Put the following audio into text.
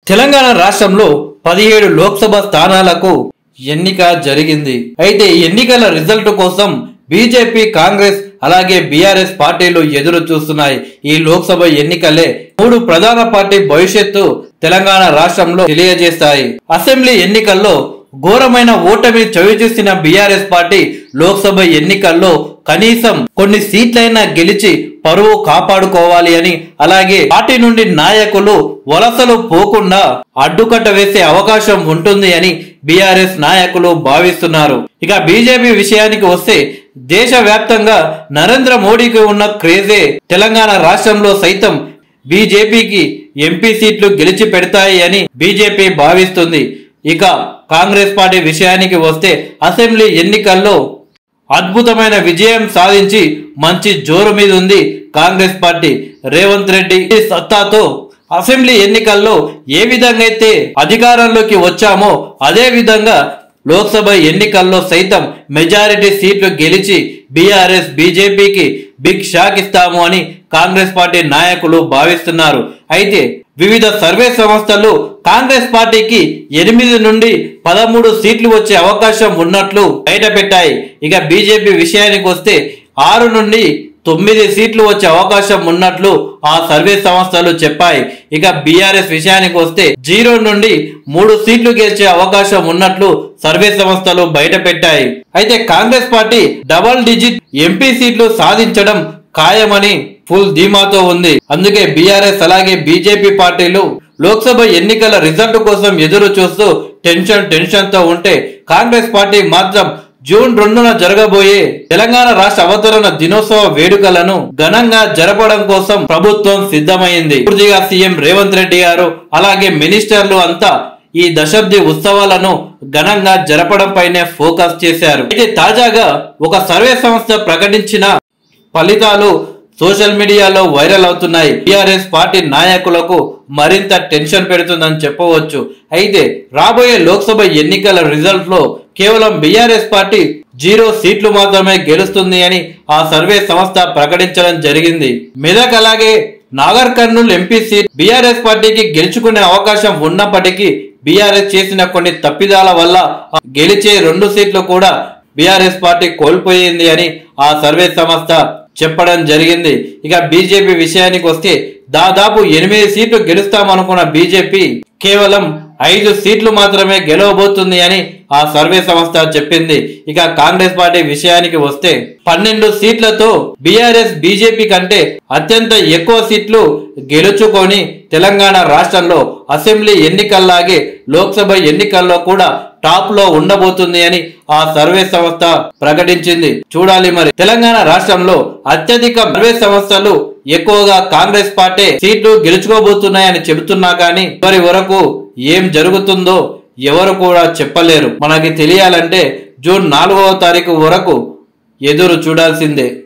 తెలంగాణ రాష్ట్రంలో 17 లోక్సభ స్థానాలకు ఎన్నిక జరిగింది. అయితే ఎన్నికల రిజల్ట్ కోసం బీజేపీ, కాంగ్రెస్ అలాగే బీఆర్ఎస్ పార్టీలు ఎదురు చూస్తున్నాయి. ఈ లోక్సభ ఎన్నికలే 3 ప్రధాన పార్టీ భవిష్యత్తు తెలంగాణ రాష్ట్రంలో తెలియజేస్తాయి. అసెంబ్లీ ఎన్నికల్లో ఘోరమైన ఓటమి చవిచూసిన బీఆర్ఎస్ పార్టీ లోక్సభ ఎన్నికల్లో కనీసం కొన్ని సీట్లైనా గెలిచి పరువు కాపాడుకోవాలి అని, అలాగే పార్టీ నుండి నాయకులు వలసలు పోకుండా అడ్డుకట్ట వేసే అవకాశం ఉంటుంది అని బీఆర్ఎస్ నాయకులు భావిస్తున్నారు. ఇక బీజేపీ విషయానికి వస్తే దేశవ్యాప్తంగా నరేంద్ర మోడీకి ఉన్న క్రేజే తెలంగాణ రాష్ట్రంలో సైతం బీజేపీకి ఎంపీ సీట్లు గెలిచి పెడతాయి అని బీజేపీ భావిస్తుంది. ఇక కాంగ్రెస్ పార్టీ విషయానికి వస్తే అసెంబ్లీ ఎన్నికల్లో అద్భుతమైన విజయం సాధించి మంచి జోరు మీద ఉంది కాంగ్రెస్ పార్టీ. రేవంత్ రెడ్డి సత్తాతో అసెంబ్లీ ఎన్నికల్లో ఏ విధంగా అయితే అధికారంలోకి వచ్చామో అదే విధంగా లోక్సభ ఎన్నికల్లో సైతం మెజారిటీ సీట్లు గెలిచి బీఆర్ఎస్ బీజేపీకి బిగ్ షాక్ ఇస్తాము అని కాంగ్రెస్ పార్టీ నాయకులు భావిస్తున్నారు. అయితే వివిధ సర్వే సంస్థలు కాంగ్రెస్ పార్టీకి 8 నుండి 13 సీట్లు వచ్చే అవకాశం ఉన్నట్లు బయటపెట్టాయి. ఇక బీజేపీ విషయానికి వస్తే 6 నుండి 9 సీట్లు వచ్చే అవకాశం ఉన్నట్లు ఆ సర్వే సంస్థలు చెప్పాయి. ఇక బీఆర్ఎస్ విషయానికి వస్తే 0 నుండి 3 సీట్లు గెలిచే అవకాశం ఉన్నట్లు సర్వే సంస్థలు బయటపెట్టాయి. అయితే Congress party double digit MP సీట్లు సాధించడం ఖాయమని ఫుల్ ధీమాతో ఉంది. అందుకే బీఆర్ఎస్ అలాగే బీజేపీ పార్టీలు లోక్సభ ఎన్నికల రిజల్ట్ కోసం ఎదురు చూస్తూ టెన్షన్ తో ఉంటే, కాంగ్రెస్ పార్టీ మాత్రం జూన్ 2న జరగబోయే తెలంగాణ రాష్ట్ర అవతరణ దినోత్సవ వేడుకలను ఘనంగా జరపడం కోసం ప్రభుత్వం సిద్ధమైంది. పూర్తిగా సీఎం రేవంత్ రెడ్డి గారు అలాగే మినిస్టర్లు అంతా ఈ దశాబ్ది ఉత్సవాలను ఘనంగా జరపడం పైనే ఫోకస్ చేశారు. అయితే తాజాగా ఒక సర్వే సంస్థ ప్రకటించిన ఫలితాలు సోషల్ మీడియాలో వైరల్ అవుతున్నాయి. బీఆర్ఎస్ పార్టీ నాయకులకు మరింత టెన్షన్ పెడుతుందని చెప్పవచ్చు. అయితే రాబోయే లోక్సభ ఎన్నికల రిజల్ట్ లో కేవలం బీఆర్ఎస్ పార్టీ 0 సీట్లు మాత్రమే గెలుస్తుంది అని ఆ సర్వే సంస్థ ప్రకటించడం జరిగింది. మెదక్ అలాగే Nagar Kurnool MP seat BRS పార్టీకి గెలుచుకునే అవకాశం ఉన్నప్పటికీ బీఆర్ఎస్ చేసిన కొన్ని తప్పిదాల వల్ల గెలిచే 2 సీట్లు కూడా బీఆర్ఎస్ పార్టీ కోల్పోయింది అని ఆ సర్వే సంస్థ చెప్పడం జరిగింది. ఇక బీజేపీ విషయానికి వస్తే దాదాపు 8 సీట్లు గెలుస్తామనుకున్న బీజేపీ కేవలం 5 సీట్లు మాత్రమే గెలవబోతుంది అని ఆ సర్వే సంస్థ చెప్పింది. ఇక కాంగ్రెస్ పార్టీ విషయానికి వస్తే 12 సీట్లతో బీఆర్ఎస్ బీజేపీ కంటే అత్యంత ఎక్కువ సీట్లు గెలుచుకొని తెలంగాణ రాష్ట్రంలో అసెంబ్లీ ఎన్నికల్లాగే లోక్సభ ఎన్నికల్లో కూడా టాప్ లో ఉండబోతుంది అని ఆ సర్వే సంస్థ ప్రకటించింది. చూడాలి మరి. తెలంగాణ రాష్ట్రంలో అత్యధిక సర్వే సంస్థలు ఎక్కువగా కాంగ్రెస్ పార్టీ సీట్లు గెలుచుకోబోతున్నాయని చెబుతున్నా కానీ ఇప్పటి వరకు ఏం జరుగుతుందో ఎవరు కూడా చెప్పలేరు. మనకి తెలియాలంటే జూన్ 4వ తారీఖు వరకు ఎదురు చూడాల్సిందే.